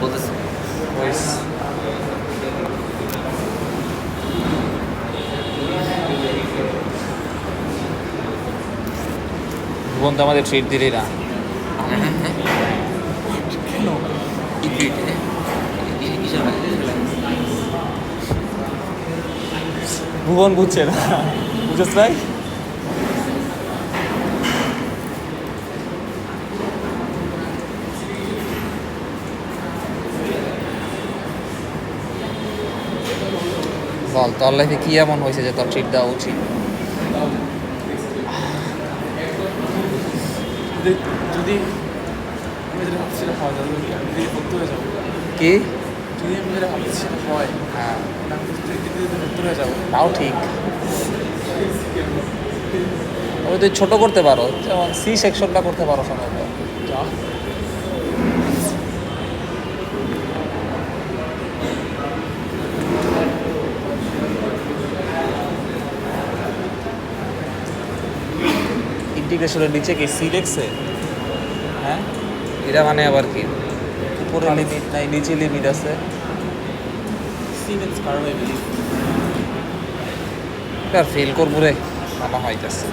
বলতেছি। ভুবন তো আমাদের ট্রিট দিলি না। হ্যাঁ হ্যাঁ হ্যাঁ কেন? কি ট্রিট কিসের লাগে? ভুবন বুঝছে না, বুঝছ ভাই? বল, তোর লাইফে কি এমন হয়েছে যে তোর ট্রিট দেওয়া উচিত? যদি আমি যেটা ভাবছি সেটা হয় তাহলে আমি যদি ভক্ত হয়ে যাবো, কি? যদি আমি যেটা ভাবছি সেটা হয় হ্যাঁ, আমি যদি ভক্ত হয়ে যাবো। তাও ঠিক। তবে তুই ছোট করতে পারো, যেমন সি সেকশনটা করতে পারো সম্ভবত। যা ইন্টিগ্রেশনের নিচে কি সি দেখছে? হ্যাঁ, এটা মানে আবার কি উপরে লিমিট নাই নিচে লিমিট আছে? সিমেন্স কারণ বিলিভ আর ফেল করবো রে, আমার হইতেছে।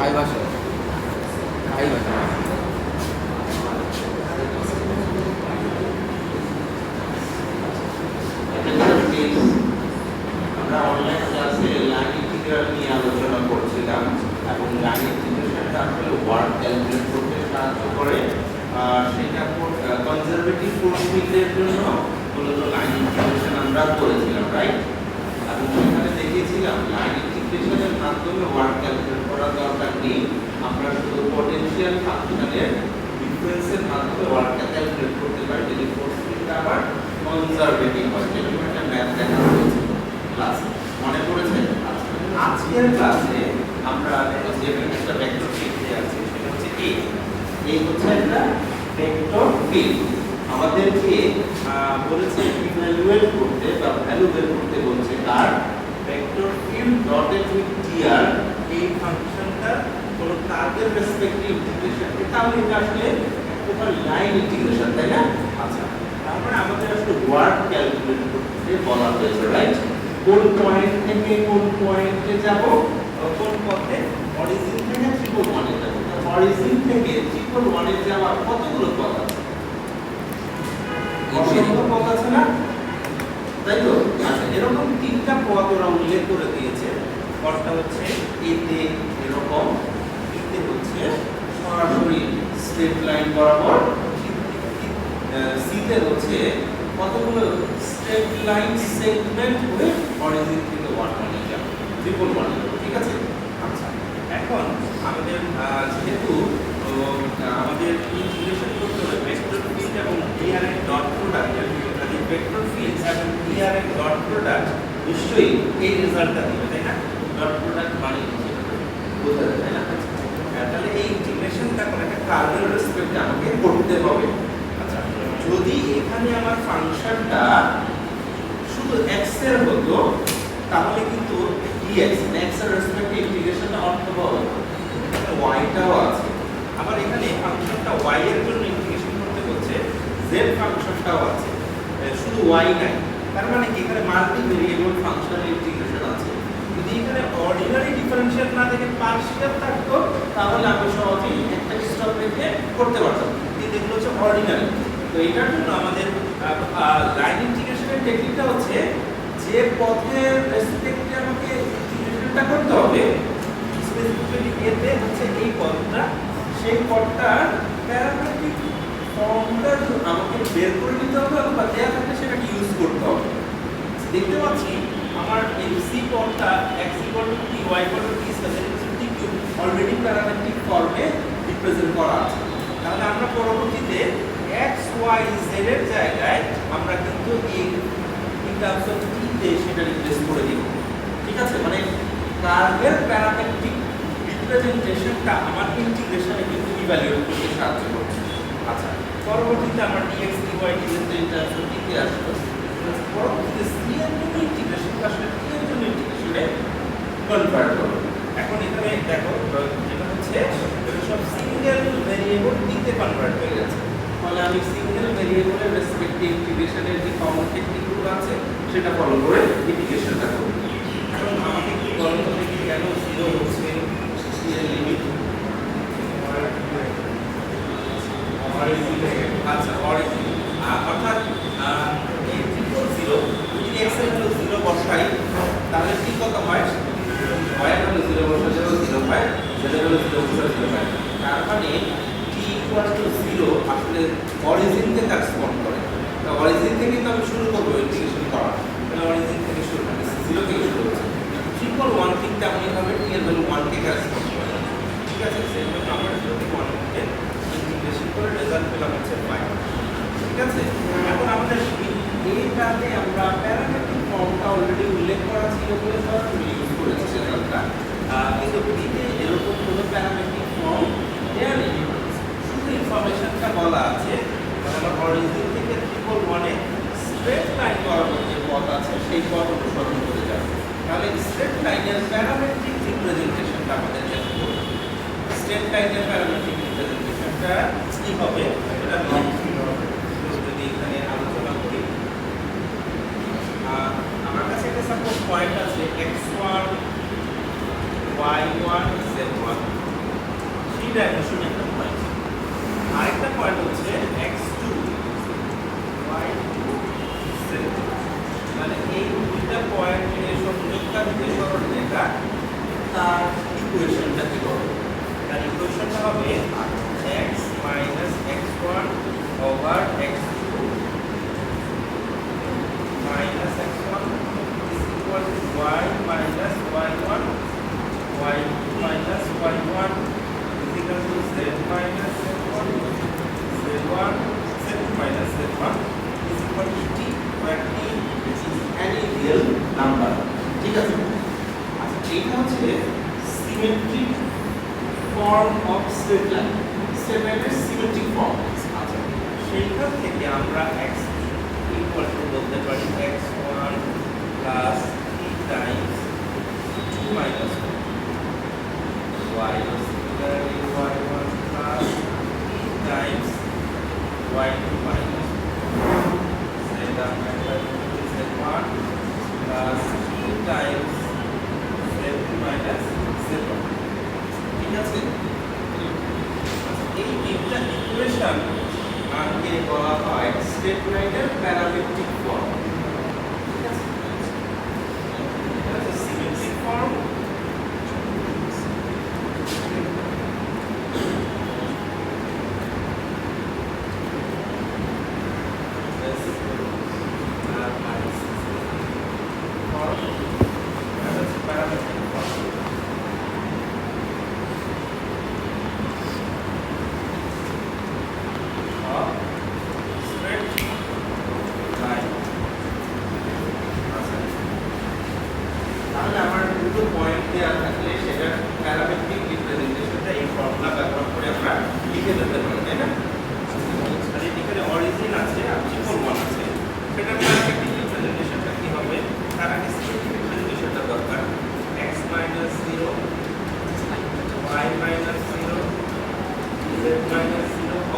5 আসে 5 আসে আমরা অনলাইন ক্লাসে লাইন ইন্টিগ্রাল নিয়ে আলোচনা করছিলাম এবং লাইন ইন্টিগ্রেশনটা আসলে ওয়ার্ক ক্যালকুলেট করতে সাহায্য করে সেটা কনজারভেটিভ ফোর্স ফিল্ডের জন্য মূলত লাইন ইন্টিগ্রেশন আমরা করেছিলাম, রাইট? এবং সেখানে দেখিয়েছিলাম লাইন ইন্টিগ্রেশনের মাধ্যমে ওয়ার্ক ক্যালকুলেট করার দরকার নেই, আমরা শুধু পটেনশিয়াল ফাংশনের ডিফারেন্সের মাধ্যমে ওয়ার্কটা ক্যালকুলেট করতে পারি যদি ফোর্স ফিল্ডটা আবার কনজারভেটিভ হয়। যেরকম একটা ম্যাথ দেখানো হয়েছে ক্লাসে, মনে পড়েছে? আজকের ক্লাসে আমরা যে একটা ভেক্টর ফিল্ড আছে সেটা হচ্ছে এই হচ্ছে একটা ভেক্টর ফিল্ড। আমাদেরকে বলেছে ইভালুয়েট করতে বা ভ্যালু বের করতে বলছে কার vector field dotted with TR এই ফাংশনটা কোনো কার্ভের রেসপেক্টিভ ইন্টিগ্রেশন, তাহলে এটা আসলে একটা লাইন ইন্টিগ্রেশন, তাই না? আচ্ছা, তারপরে আমাদের আসলে ওয়ার্ক ক্যালকুলেট করতে বলা হয়েছে, রাইট? কোন পয়েন্ট থেকে কোন পয়েন্টে যাব, কোন পথে অরিজিন থেকে ট্রিপল ওয়ানে যাব। অরিজিন থেকে ট্রিপল ওয়ানে যাওয়ার কতগুলো পথ আছে? অসংখ্য পথ আছে না, তাই তো? আচ্ছা, এরকম তিনটা পথ ওরা উল্লেখ করে দিয়েছে। পথটা হচ্ছে এতে এরকম, এতে হচ্ছে সরাসরি স্ট্রেট লাইন বরাবর, সিতে হচ্ছে কতগুলো স্ট্রেট লাইন সেগমেন্ট হয়ে অরিজিন থেকে ওয়ান ওয়ানে যাবে, ট্রিপল ওয়ানে যাবে, ঠিক আছে? আচ্ছা, এখন আমাদের যেহেতু আমাদের ইন্টিগ্রেশন করতে হবে ভেক্টর ফিল্ড এবং ডিআর এর ডট প্রোডাক্ট, যদি ভেক্টর ফিল্ড এবং ডিআর এর ডট প্রোডাক্ট নিশ্চয়ই এই রেজাল্টটা দিবে, তাই না? ডট প্রোডাক্ট মানে বোঝা যায়, তাই না? তাহলে এই ইন্টিগ্রেশনটা করে একটা কার্ভের রেসপেক্টে আমাকে করতে হবে। আচ্ছা, যদি এখানে আমার ফাংশনটা শুধু x এর হতো তাহলে কিন্তু dx x এর রেসপেক্টে ইন্টিগ্রেশনটা অর্থবহ হতো, y টাও আছে। আবার y এর জন্য ইন্টিগ্রেশন করতে হচ্ছে z ফাংশনটাও আছে, শুধু y নাই। তার মানে কি এখানে মাল্টি ভেরিয়েবল ফাংশনাল ইন্টিগ্রেশন আছে। যদি এখানে অর্ডিনারি ডিফারেনশিয়াল না থেকে পার্শিয়াল থাকতো তাহলে আমি সহজেই একটা স্টপ রেখে করতে পারতাম, কিন্তু এগুলো হচ্ছে অর্ডিনারি। তো এটার জন্য আমাদের লাইন ইন্টিগ্রেশনের টেকনিকটা হচ্ছে যে পথের রেসপেক্টে আমাকে ইন্টিগ্রেশনটা করতে হবে স্পেসিফিক্যালি এতে হচ্ছে এই পথটা, সেই পথটার প্যারামেট্রিক ফর্মটা আমাকে বের করে নিতে হবে অথবা দেয়া থাকলে সেটাকে ইউজ করতে হবে। দেখতে পাচ্ছি আমার এই c পদটা x = t y = t t cube already parametric ফর্মে রিপ্রেজেন্ট করা আছে। তাহলে আমরা পরবর্তীতে x y z এর জায়গায় আমরা কিন্তু এই ইন টার্মস অফ t তে সেটা রিপ্লেস করে দিব। ঠিক আছে, মানে কার্ভের প্যারামেট্রিক রিপ্রেজেন্টেশনটা আমার ইন্টিগ্রেশনে কিন্তু ইভালুয়েট করতে সাহায্য করবে। আচ্ছা, পরবর্তীতে আমার dx dy dz in terms of t তে আসবে। পরবর্তীতে c এর জন্য ইন্টিগ্রেশন আসলে t এর জন্য ইন্টিগ্রেশনে কনভার্ট করব। এখন এখানে দেখো যেটা হচ্ছে এটা সব সিঙ্গেল ভেরিয়েবল t তে কনভার্ট হয়ে গেছে। তাহলে আমি সিঙ্গেল ভেরিয়েবলের রেসপেক্টিভ ইন্টিগ্রেশনের যে কমন টেকনিকগুলো আছে সেটা ফলো করে ইন্টিগ্রেশনটা করব। এখন আমাকে কি বলতে হবে কি কেন 0 হচ্ছে c এর লিমিট? আচ্ছা, অরিজিন অর্থাৎ এই ট্রিপল 0 যদি x এর ভ্যালু 0 বসাই তাহলে কি কত হয়? y এর ভ্যালু 0 বসালে 0 হয়, z এর ভ্যালু 0 বসালে 0 হয়। তার মানে t = 0 আসলে অরিজিন কে করেসপন্ড করে। তো অরিজিন থেকে তো আমি শুরু করব ইন্টিগ্রেশন করা, তাহলে অরিজিন থেকে শুরু হবে, 0 থেকে শুরু হচ্ছে। ট্রিপল 1 ঠিক তেমনই ভাবে t এর ভ্যালু 1 কে করেসপন্ড করে। ঠিক আছে, সেজন্য আমরা 0 থেকে 1 কে ইন্টিগ্রেশন করে রেজাল্ট পেলাম হচ্ছে 5। ঠিক আছে, এখন আমাদের এইটাতে আমরা প্যারামেট্রিক ফর্মটা অলরেডি উল্লেখ করা ছিল বলে সরাসরি ইউজ করেছি সেটা। কিন্তু বিতে এরকম কোনো প্যারামেট্রিক ফর্ম দেয়া নেই, শুধু ইনফরমেশনটা বলা আছে। আমার অরিজিন থেকে 1 এ স্ট্রেট লাইন বরাবর যে পথ আছে সেই পথ অনুসরণ করে যাবে। তাহলে স্ট্রেট লাইনের প্যারামেট্রিক রিপ্রেজেন্টেশনটা আমাদের জানতে হবে। স্ট্রেট লাইনের প্যারামেট্রিক রিপ্রেজেন্টেশনটা কি হবে এটা যদি এখানে আলোচনা করি। আমার কাছে একটা সাপোজ পয়েন্ট আছে x1 y1 z1 three dimension একটা পয়েন্ট, আরেকটা পয়েন্ট হচ্ছে x2 y2 z2। মানে এই দুইটা পয়েন্টের সংযোগকারী যে সরলরেখা তার ইকুয়েশনটা কি হবে? তার ইকুয়েশনটা হবে x - x1 over x2 minus x1 is equal to y minus y1, y2 minus y1 is equal to z minus z1, z1 z2 minus z1 is equal to t, where t is any real number. ঠিক আছে, আচ্ছা এইটা হচ্ছে symmetric form of straight line, straight লাইনের symmetric form. আচ্ছা, সেইখান থেকে আমরা x equal to বলতে পারি x1 plus t times 2 minus 1, y similarly y1 plus t times y2 minus 1, z1 plus t times z2 minus z1। ঠিক আছে, এই তিনটা ইকুয়েশন আগে বলা হয় স্ট্রেট লাইনের প্যারামেট্রিক ফর্ম। ঠিক আছে, এটা হচ্ছে সিমেট্রিক ফর্ম। তাহলে আমার দুটো পয়েন্ট দেওয়া থাকলে সেটা প্যারামেট্রিক রিপ্রেজেন্টেশনটা এই ফর্মুলা ব্যবহার করে আমরা লিখে দিতে পারি, তাই না? আর এখানে অরিজিন আছে আর ট্রিপল 1 আছে, সেটার প্যারামেট্রিক রিপ্রেজেন্টেশনটা কি হবে? তার আগে সিমেট্রিক রিপ্রেজেন্টেশনটা দরকার। x - 0 y - 0 z - 0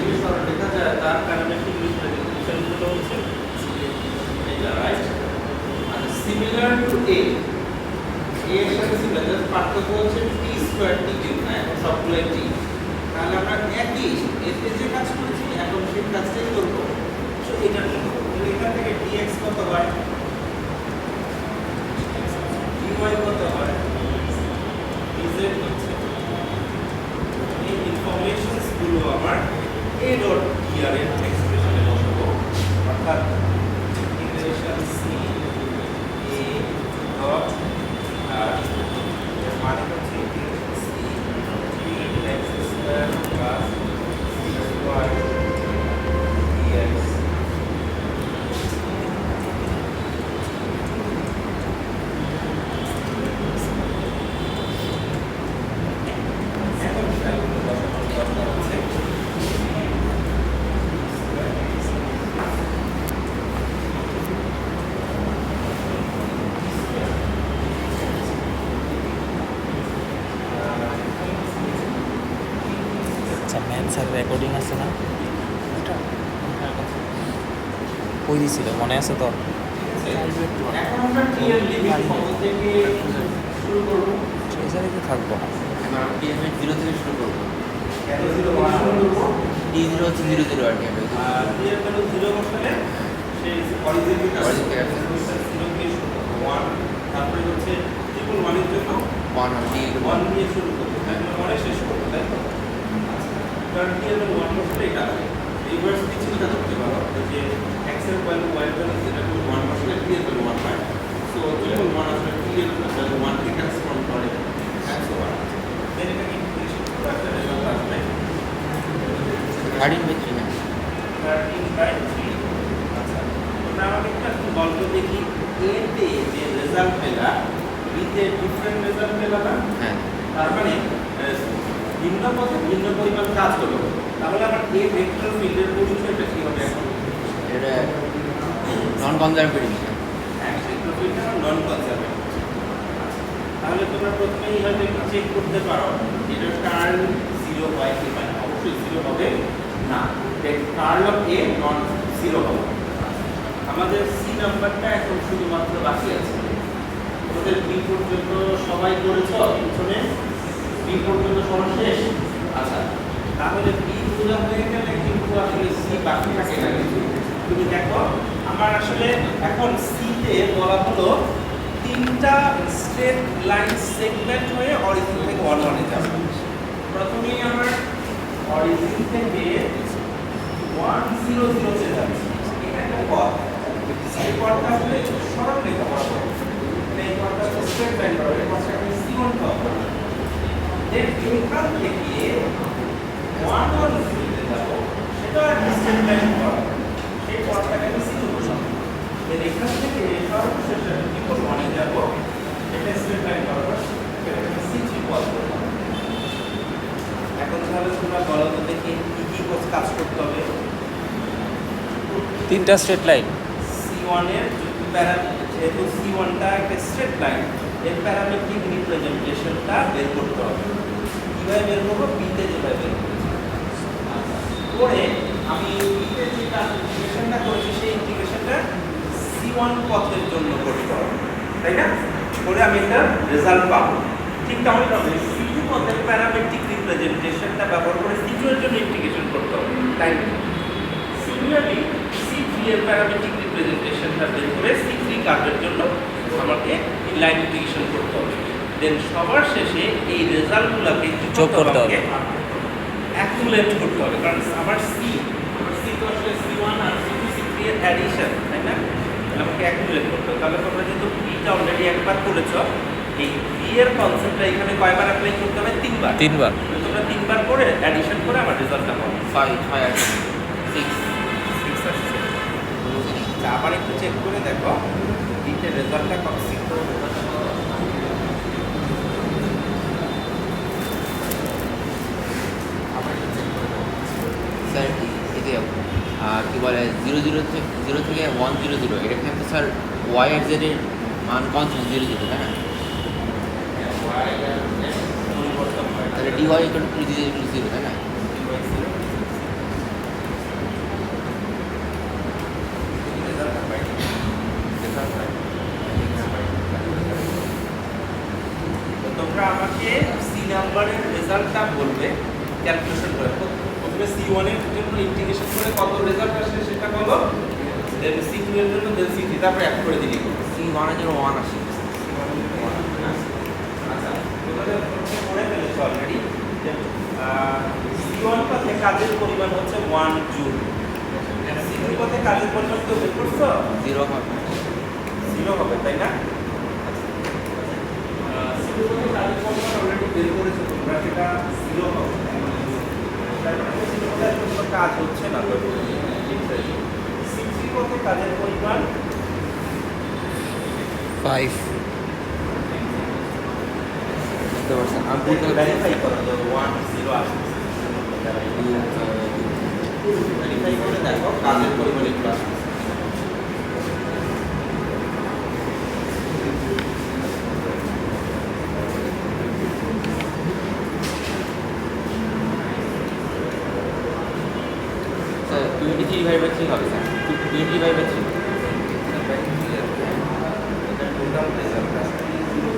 দিয়ে সরলরেখা যায় তার প্যারামেট্রিক রিপ্রেজেন্টেশনগুলো হচ্ছে এটা, রাইট? আর সিমিলার টু এ এর সাথে সিমিলার, জাস্ট পার্থক্য হচ্ছে টি স্কয়ার টি কিউব না, এখন সবগুলো টি। তাহলে আমরা একই এতে যে কাজ করেছি এখন সেই কাজটাই করব। সো এটা এখান থেকে dx কত হয়, dy কত হয়, dz হচ্ছে এই ইনফরমেশনস গুলো আমার a ডট dr এর এক্সপ্রেশনে বসাবো, অর্থাৎ integration c a dot r এর মানে হচ্ছে integration c x square plus y dx। এখন বিষয়গুলো বসানোর দরকার আছে। আচ্ছা ম্যাথ স্যার রেকর্ডিং আছে না কই দিছিল মনে আছে তো? এখন আমরা টি এর লিমিট কত থেকে শুরু করব? সেই জায়গায় থাকবো না। আমরা টি এর 0 থেকে শুরু করব। কেন 0 থেকে শুরু করব? টি 0 হচ্ছে 0 0 আর কি আমরা আর টি এর ভ্যালু 0 বসালে সেই অরিজিন থেকে Origin থেকে আসছে। 0 দিয়ে শুরু করব 1, তারপরে হচ্ছে ট্রিপল 1 এর জন্য 1 আর টি 1 দিয়ে শুরু করব, ট্রিপল 1 এ শেষ করব, তাই তো? কারণ টি এর ভ্যালু 1 বসালে এটা আসবে। রিভার্স কি চিন্তা করতে পারো যে x এর ভ্যালু y এর ভ্যালু যেটা 1 বসালে টি এর ভ্যালু 1 হয়। সো ট্রিপল 1 আসলে টি এর ভ্যালু 1 কে ট্রান্সফর্ম করে x ওভার। দেন এটা ইন্টিগ্রেশন করে একটা রেজাল্ট আসবে 13/3 না 13/3। আচ্ছা, তোমরা আমাকে একটু গল্প দেখি, a তে যে রেজাল্ট পেলা b তে ডিফারেন্ট রেজাল্ট পেলা না? হ্যাঁ তার মানে ভিন্ন পথে ভিন্ন পরিমাণ কাজ হলো। তাহলে আমার a ভেক্টর ফিল্ডের পরিচয়টা কি হবে এখন? এটা নন কনজারভেটিভ না হ্যাঁ, ভেক্টর ফিল্ডটা নন কনজারভেটিভ। তাহলে তোমরা প্রথমেই হয়তো একটু চেক করতে পারো এটা কার্ল 0 হয় কি হয় না। অবশ্যই 0 হবে না, কার্ল অফ a নন 0 হবে। আমাদের সি নাম্বারটা এখন শুধুমাত্র বাকি আছে। তোমাদের বি পর্যন্ত সবাই করেছো, পিছনে বি পর্যন্ত সবার শেষ। আচ্ছা, তাহলে বি বোঝা হয়ে গেলে কিন্তু আসলে সি বাকি থাকে না। কিন্তু তুমি দেখো আমার আসলে এখন সি তে বলা হলো তিনটা স্ট্রেট লাইন সেগমেন্ট হয়ে অরিজিন থেকে 1 1 এ যাবে। প্রথমেই আমার অরিজিন থেকে 1 0 0 তে যাবে। এটা একটা পথ, এই পথটা আসলে সরল রেখা বরাবর, এই পথটা স্ট্রেট লাইন বরাবর, এই পথটা আমি C1 পাবো। দেন এখান থেকে 1 1 0 তে যাবো, সেটা একটা স্ট্রেট লাইন বরাবর, সেই পথটাকে আমি C2 বসাবো। দেন এখান থেকে সর্বশেষ ট্রিপল 1 এ যাবো, এটা স্ট্রেট লাইন বরাবর, এটা আমি C3 পথ বসাবো। এখন তাহলে তোমরা বলো তো দেখি কি কি কাজ করতে হবে। তিনটা স্ট্রেট লাইন C1 এর যেহেতু C1 টা একটা স্ট্রেট লাইন, এর প্যারামেট্রিক রিপ্রেজেন্টেশনটা বের করতে হবে। কিভাবে বের করব? b তে যেভাবে বের করব। পরে আমি b তে যে ইন্টিগ্রেশনটা করেছি সেই ইন্টিগ্রেশনটা C1 পথের জন্য করতে হবে, তাই না? করে আমি একটা রেজাল্ট পাবো। ঠিক তেমনই হবে C2 পথের প্যারামেট্রিক রিপ্রেজেন্টেশনটা ব্যবহার করে C2 এর জন্য ইন্টিগ্রেশন করতে হবে, তাই না? সিমিলারলি C3 এর প্যারামেট্রিক রিপ্রেজেন্টেশনটা বের করে C3 কার্ভের জন্য আমাকে লাইন ইন্টিগ্রেশন করতে হবে। দেন সবার শেষে এই রেজাল্টগুলোকে যোগ করতে হবে, অ্যাকুমুলেট করতে হবে। কারণ আমার C তো আসলে C1 আর C2 C3 এর অ্যাডিশন, তাই না? আমাকে অ্যাকুমুলেট করতে হবে। তাহলে তোমরা যেহেতু বিটা অলরেডি একবার করেছো, এই বি এর কনসেপ্টটা এখানে কয়বার অ্যাপ্লাই করতে হবে? তিনবার। তোমরা তিনবার করে অ্যাডিশন করে আমার রেজাল্টটা পাবো। 5 আর 6 আবার একটু চেক করে দেখো বিটের রেজাল্টটা কত ছিল। স্যার এই যে কি বলে 0 থেকে 1 0 0 এটা কিন্তু স্যার y আর z এর মান কনস্ট্যান্ট 0 0 তাই না? তাহলে dy = 0 তাই না? ক্যালকুলেশন করে প্রথমে C1 এর জন্য ইন্টিগ্রেশন করে কত রেজাল্ট আসে সেটা বলো, দেন C2 এর জন্য, দেন C3, তারপরে অ্যাড করে দিলেই হবে। C1 এর জন্য 1 আসে। আচ্ছা, তোমাদের হচ্ছে পড়ে ফেলেছো অলরেডি যে C1 পথে কাজের পরিমাণ হচ্ছে 1 জুল, C3 পথে কাজের পরিমাণ তো বের করছো 0 হবে। 0 হবে, তাই না? C2 পথে কাজের পরিমাণ অলরেডি বের করেছো তোমরা, সেটা 0 হবে। তার মানে C2 পথে কোনো কাজ হচ্ছে না, তো C3 পথে কাজের পরিমাণ 5 বুঝতে পারছেন? আমি বুঝতে ভেরিফাই করো যে 1 0 আসছে, ভেরিফাই করে দেখো কাজের পরিমাণ একটু আসছে। স্যার 23/3 হবে স্যার, 23/3, এটা টোটাল রেজাল্ট আসছে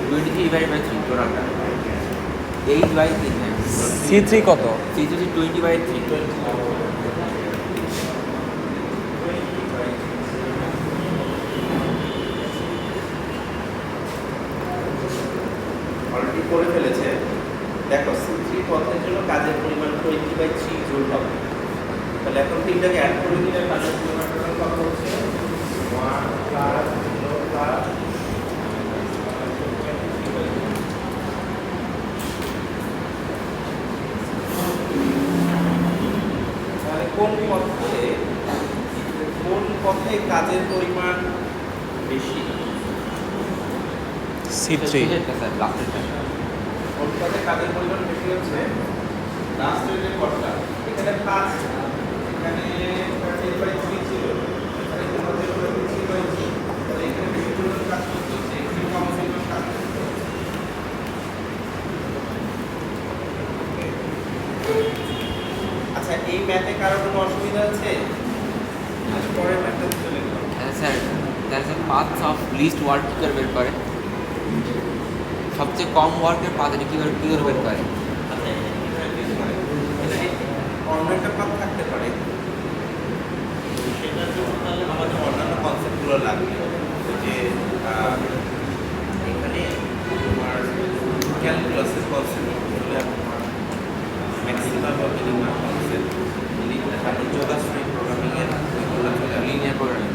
23/3 টোটালটা 8/3, হ্যাঁ। C3 কত? C3 20/3। অলরেডি করে ফেলেছে। দেখো C3 পথের জন্য কাজের পরিমাণ 20/3 জুল হবে। তাহলে এখন তিনটাকে অ্যাড করে দিলে কাজের পরিমাণ টোটাল কত হচ্ছে 1 প্লাস 0 প্লাস তাহলে কোন পথে কাজের পরিমাণ বেশি? C3 sir লাস্টেরটা। কোন পথে কাজের পরিমাণ বেশি হচ্ছে লাস্টের যে পথটা, এখানে 5, এখানে 30/3 ছিল, এখানে 30/3, তাহলে এখানে বেশি পরিমাণ কাজ করতে হচ্ছে, এখানে কম পরিমাণ কাজ করতে হচ্ছে। আচ্ছা, এই ম্যাথে কারো কোনো অসুবিধা আছে? পরের ম্যাথটা চলে গেল। হ্যাঁ sir, that's a paths of list work কী করে বের করে? সবচেয়ে কম ওয়ার্কের পাথ এটা কী করে বের করে? আচ্ছা, এখানে অন্য একটা পাথ থাকতে পারে, সেটার জন্য তাহলে আমাদের অন্যান্য কনসেপ্টগুলো লাগবে। যে এখানে তোমার ক্যালকুলাসের কনসেপ্ট, ম্যাক্সিমাম বা মিনিমাম কনসেপ্ট, তারপর যোগাশ্রী প্রোগ্রামিংয়ের ওইগুলো চলে আসবে। Linear programming.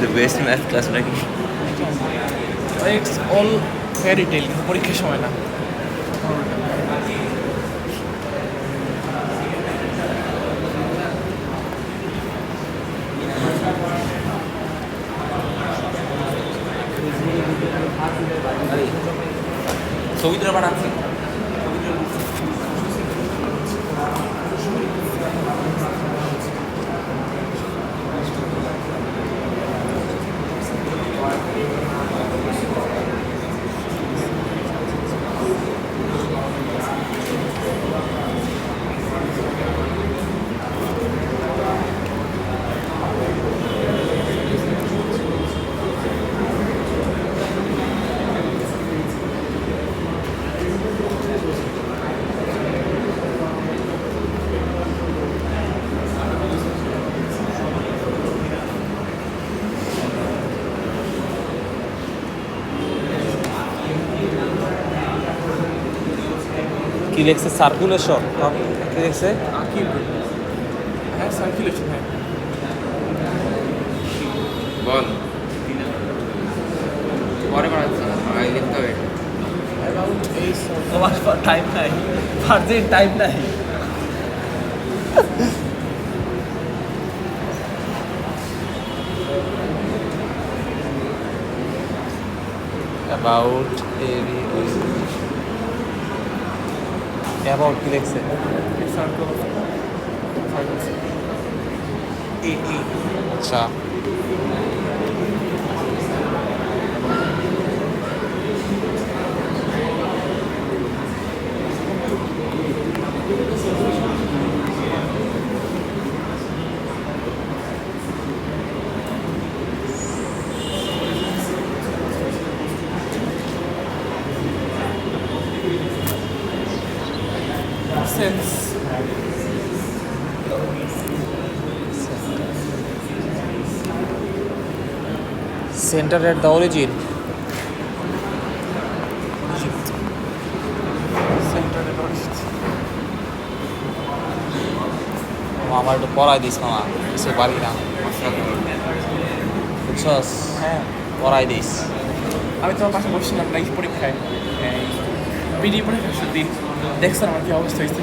the best math class নাকি? ইটস অল ফেয়ারি টেল, কিন্তু পরীক্ষার সময় না। ছবি তুলে পাঠাচ্ছি। কি লিখছে? সার্কুলেশন কি লিখছে? আকিব, হ্যাঁ সার্কুলেশন, হ্যাঁ। বল পরে পাঠাচ্ছি, আগে লিখতে হবে এটা। এই তোমার টাইম নাই, ফার্জির টাইম নাই। অ্যাবাউট অ্যাবাউট কি লিখছে? সার্কেল এই আচ্ছা sense center at the origin. সেন্টারে রয়েছে আমার একটু পড়াই দিস মামা, কিছু পারি না বুঝছস, হ্যাঁ পড়াই দিস। আমি তোমার পাশে বসছিলাম না এই পরীক্ষায় বিডি পরীক্ষার দিন দেখছেন আমার কি অবস্থা হয়েছে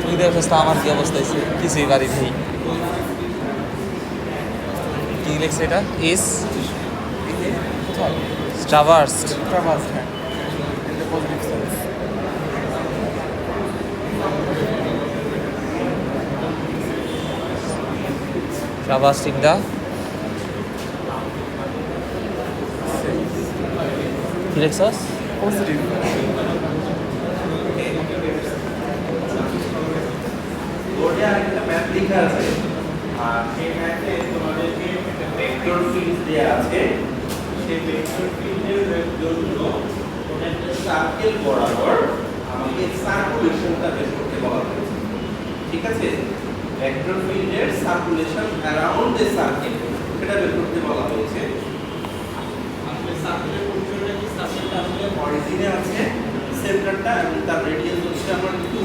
তুই দেখছিস তো আমার কি অবস্থা হয়েছে, কিছুই পারি নেই। কি লিখছে এটা? ইস কোথায় ট্রাভার্সড। ট্রাভার্স হ্যাঁ in the positive sense traversed in the কি লিখছস? পজিটিভ বোর্ডে আরেকটা ম্যাপ লেখা আছে আর সেই ম্যাপে তোমাদেরকে একটা ভেক্টর ফিল্ড দেয়া আছে সেই ভেক্টর ফিল্ডের জন্য কোনো একটা সার্কেল বরাবর আমাকে সার্কুলেশনটা বের করতে বলা হয়েছে ঠিক আছে ভেক্টর ফিল্ডের সার্কুলেশন অ্যারাউন্ড দ্য সার্কেল এটা বের করতে বলা হয়েছে আসলে সার্কেলের পরিসরটা কি সার্কেলটা আসলে অরিজিনে আছে সেন্টারটা এবং তার রেডিয়াস হচ্ছে আমার 2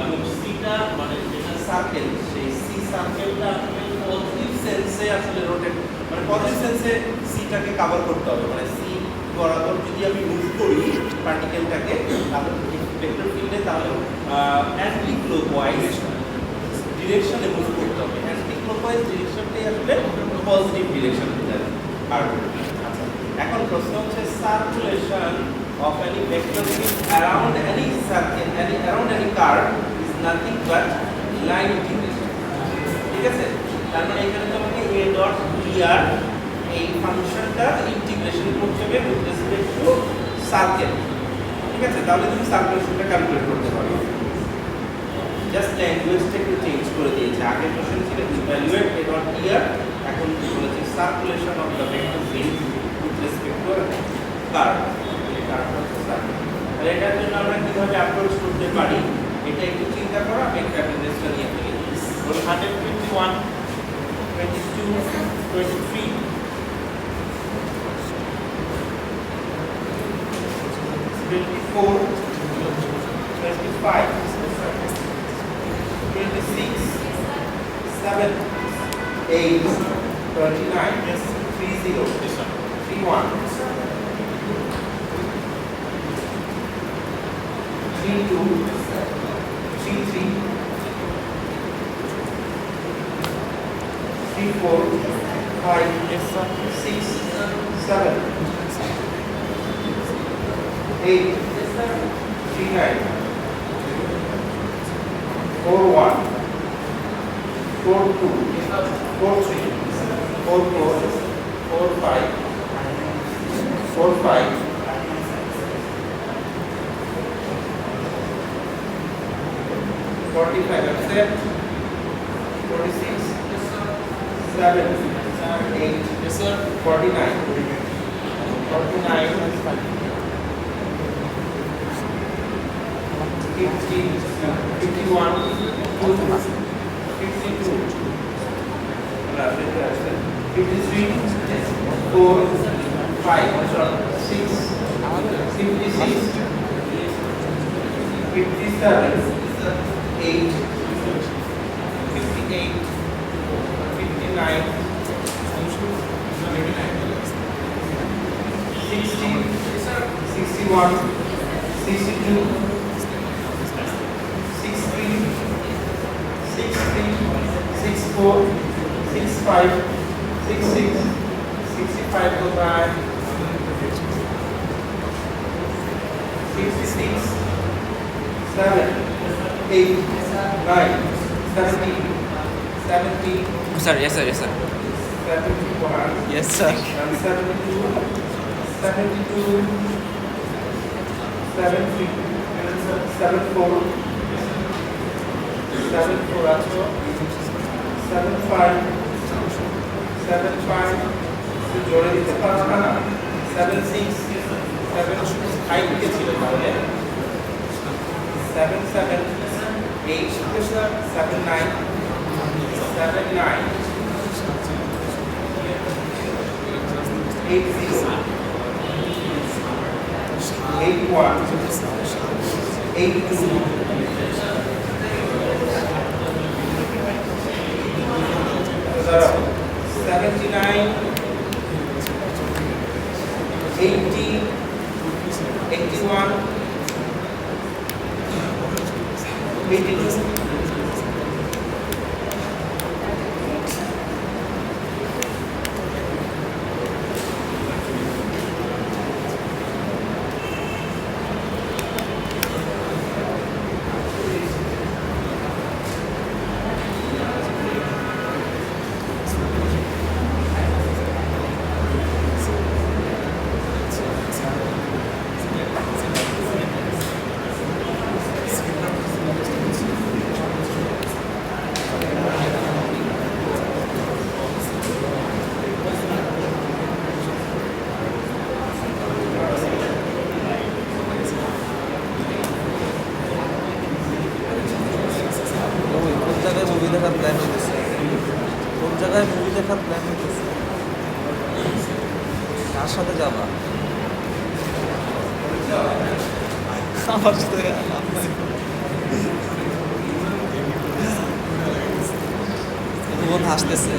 এবং সিটা মানে যেটা সার্কেল সেই সি সার্কেলটা আসলে পজিটিভ সেন্সে আসলে রোটেট মানে পজিটিভ সেন্সে সিটাকে কভার করতে হবে মানে সি বরাবর যদি আমি মুভ করি পার্টিকেলটাকে তাহলে ভেক্টর ফিল্ডে তাহলে অ্যান্টি ক্লকওয়াইজ ডিরেকশনে মুভ করতে হবে অ্যান্টি ক্লকওয়াইজ ডিরেকশনটাই আসলে পজিটিভ ডিরেকশন হতে যাবে আর এখন প্রশ্ন হচ্ছে circulation of any vector field around any circle around any curve is nothing but line integration ঠিক আছে তার মানে এখানে তোমাকে a dot dr এই ফাংশনটা ইন্টিগ্রেশন করতে হবে উইথ রেসপেক্ট টু সার্কেল ঠিক আছে তাহলে তুমি সার্কুলেশনটা ক্যালকুলেট করতে পারবে জাস্ট ল্যাঙ্গুয়েজটা একটু চেঞ্জ করে দিয়েছে আগের কোশ্চেন ছিল ইভালুয়েট a dot dr এখন বলেছে circulation of the vector filled with respect to curve তাহলে এটার জন্য আমরা কিভাবে অ্যাপ্রোচ করতে পারি এটা একটু চিন্তা করো আমি একটা অ্যাড্রেসটা নিয়ে ফেলি 121 22 23 24 25 26 7 8 29 yes 30 31 32 33 34 5 yes sir 6 7 8 yes sir 39 41 42 43 44 45 45 45 accept 46 7 8 yes sir 49 49 50 51 52 53 4 5 6 56 57 8 58 59 60 61 62 63 63 64 65 66 65 goodbye 66, 7, 8, 9, 70, 70, sir yes sir yes sir 71, yes sir and 72, 72, 73, 74, 74 also, 75, 75, একটু জোরে দিতে পারো না 76, 75 কে ছিল তাহলে 77, 8, 79, 79, 80, 81, 82, 79, 80, 81, 82, কোন জায়গায় মুভি দেখার প্ল্যান হইতেছে কোন জায়গায় মুভি দেখার প্ল্যান হইতেছে কার সাথে যাবা আমার সাথে লাভ নাই। বোন হাসতেছে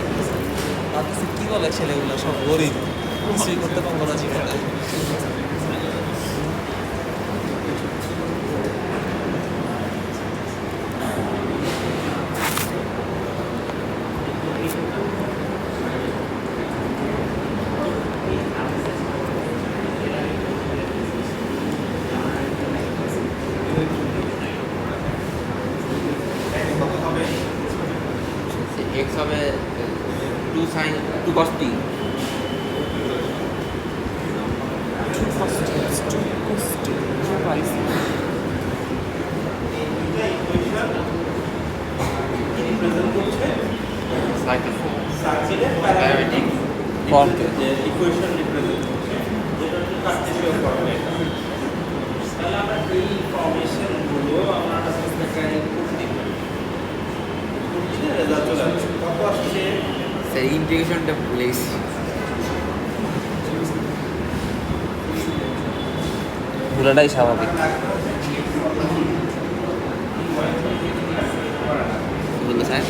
ভাবতেছে কি বলে ছেলেগুলো সব গরিব কিছুই করতে পারবো না জীবনে এক্স হবে 2 sin 2 cos t সাইকেল সার্কেলের প্যারামেট্রিক ফর্মকে ইকুয়েশন রিপ্রেজেন্ট করছে যেটা হচ্ছে কার্টেসিয়ান ফর্মে তাহলে আমরা এই ফর্মেশনগুলো আমরা মেকানিক করতে পারি করতে রেজাল্ট চলে আসছে কত আসছে স্যার ইন্টিগ্রেশনটা ভুলে গেছি ভুলাটাই স্বাভাবিক বললো স্যার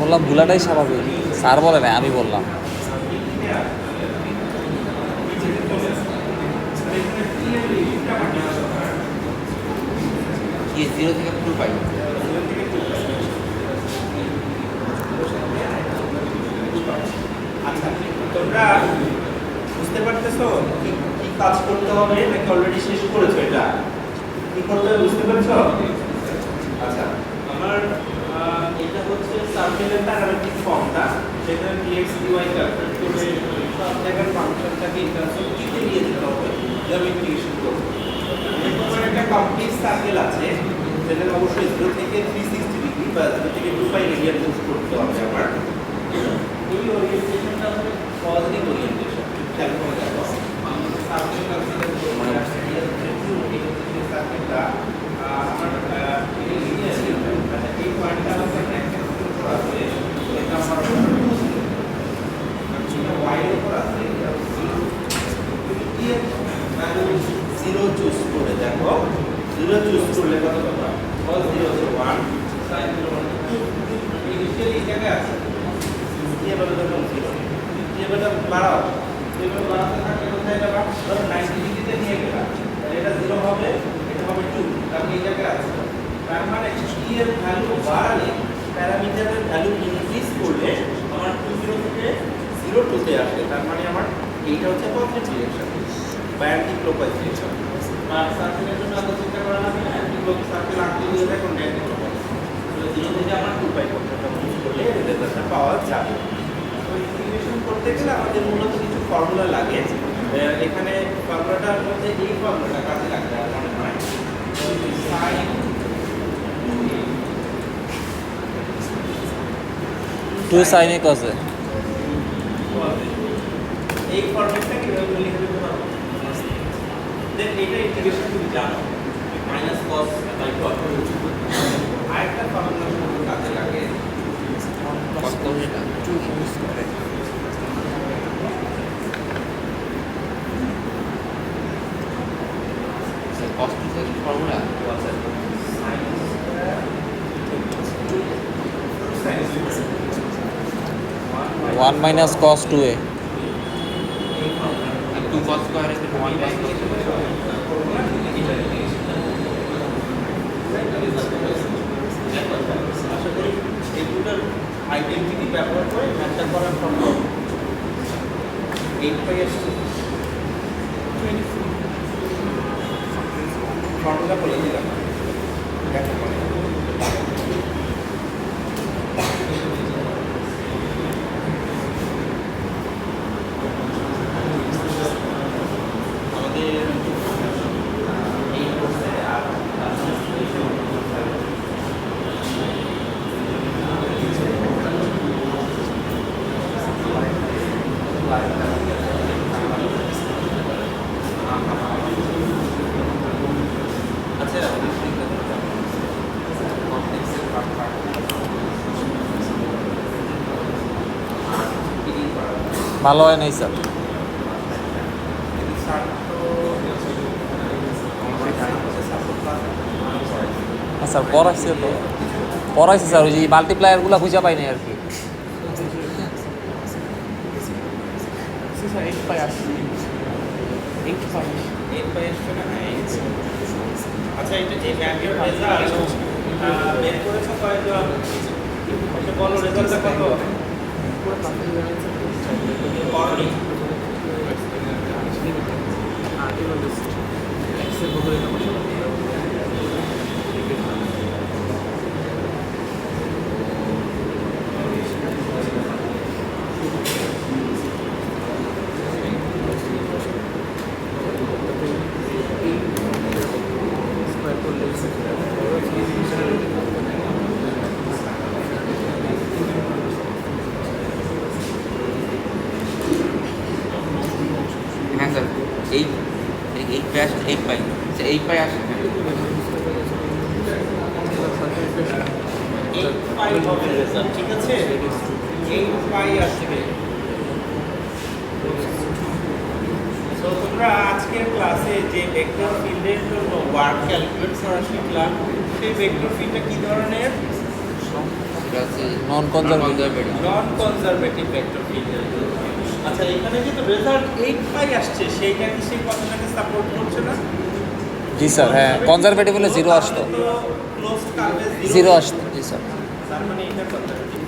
বললাম ভুলাটাই স্বাভাবিক স্যার বলে না আমি বললাম কি 0 থেকে 2 পাই আচ্ছা তোমরা বুঝতে পারতেছো কি কি কাজ করতে হবে নাকি অলরেডি শেষ করেছো এটা কি করতে হবে বুঝতে পারছো আচ্ছা আমার এটা হচ্ছে সার্কেলের প্যারামেট্রিক ফর্মটা সেখানে dx dy ক্যালকুলেট করে সব জায়গার ফাংশনটাকে ইন্টারসেপ্ট কিতে দিয়ে দিতে হবে যখন ইন্টিগ্রেশন করব এরপর একটা কমপ্লিট সার্কেল আছে যেটা অবশ্যই 0 থেকে 360 ডিগ্রি বা 0 থেকে 2 পাই রেডিয়ান মুভ করতে হবে আমার এই ওরিয়েন্টেশনটা হচ্ছে পজিটিভ ওরিয়েন্টেশন খেয়াল করে দেখো সার্কেল কনসিডার করে মনে রাখতে এই সার্কেলটা আমার এই লিনিয়ার মানে এই পয়েন্টটা হচ্ছে ট্যানজেন্ট উপর আছে এটা আমার y এর উপর আছে কি ভ্যালু 0 চুজ করে দেখো 0 চুজ করলে কত পাবা cos 0 হচ্ছে 1 sin 0 হচ্ছে 2 ইনিশিয়ালি এই জায়গায় আছে এভাবে ধরো 0 এভাবে বাড়াও এভাবে বাড়াতে থাকলে কোথায় যাবা ধরো 90 ডিগ্রিতে নিয়ে গেলাম তাহলে এটা 0 হবে এটা হবে 2 তাহলে এই জায়গায় আছে তার মানে t এর ভ্যালু বাড়ালে প্যারামিটারের ভ্যালু ইনক্রিজ করলে আমার 20 থেকে 02 তে আসে তার মানে আমার এইটা হচ্ছে পজিটিভ ডিরেকশন বা অ্যান্টি ক্লকওয়াইজ ডিরেকশন সার্কেলের জন্য এত চিন্তা করা লাগে না, সার্কেল আঁকতে দিয়ে দেখুন জিরো থেকে আমরা 2 পাই পর্যন্ত ইউজ করলে রেজাল্টটা পাওয়া যাবে। তো ইন্টিগ্রেশন করতে গেলে আমাদের মূলত কিছু ফর্মুলা লাগে। এখানে ফর্মুলাটার মধ্যে এই ফর্মুলাটা কাজে লাগবে আর মনে হয় sign 2 sin a cos a। এই ফর্মেটটা কিভাবে লিখে দিতে পারবো? দেন এটা ইন্টিগ্রেশন তুমি জানো মাইনাস cos বাই cos। আরেকটা ফর্মুলা কাজে লাগে কত এটা 2 হোল স্কয়ার। কষ্ট থেকে formula one minus cos 2a। 2 cos square এর 1 বাই cos আশা করি এই দুটার আইডেন্টিটি ব্যবহার করে ম্যাথটা করার পর 8 পাই আসছে। ফর্মুলা বলে দিলাম দেখো মনে আমাদের এই কোর্সে আর ভালো হয় নাই স্যার। স্যার পড়াইছে তো, পড়াইছে স্যার, ওই যে মাল্টিপ্লায়ারগুলো খুঁজে পাই নাই আর কি। স্যার 8 পাই আসছে 8 পাই। 8 পাই আসছে না? আচ্ছা এটা যে ব্যাংকের রেজাল্ট বের করেছো কয়জন? এটা বলো রেজাল্টটা কত? করনি হ্যাঁ স্যার 8 পাই আসছে 8 পাই আচ্ছা 8 পাই আসছে 8 পাই হবে রেজাল্ট, ঠিক আছে? 8 পাই আসবে। তো তোমরা আজকের ক্লাসে যে ভেক্টর ফিল্ডের জন্য ওয়ার্ক ক্যালকুলেট করা শিখলাম, সেই ভেক্টর ফিল্ডটা কি ধরনের? এটা হচ্ছে নন কনজারভেটিভ। নন কনজারভেটিভ ভেক্টর ফিল্ডের জন্য। আচ্ছা এখানে যেহেতু রেজাল্ট 8 পাই আসছে, সেইটা কি সেই কথাটাকে সাপোর্ট করছে না? জি স্যার, হ্যাঁ কনজারভেটিভ হলে 0 আসতো, ক্লোজড কার্ভে 0 আসতো। জি স্যার। তার মানে এটা কনজারভেটিভ।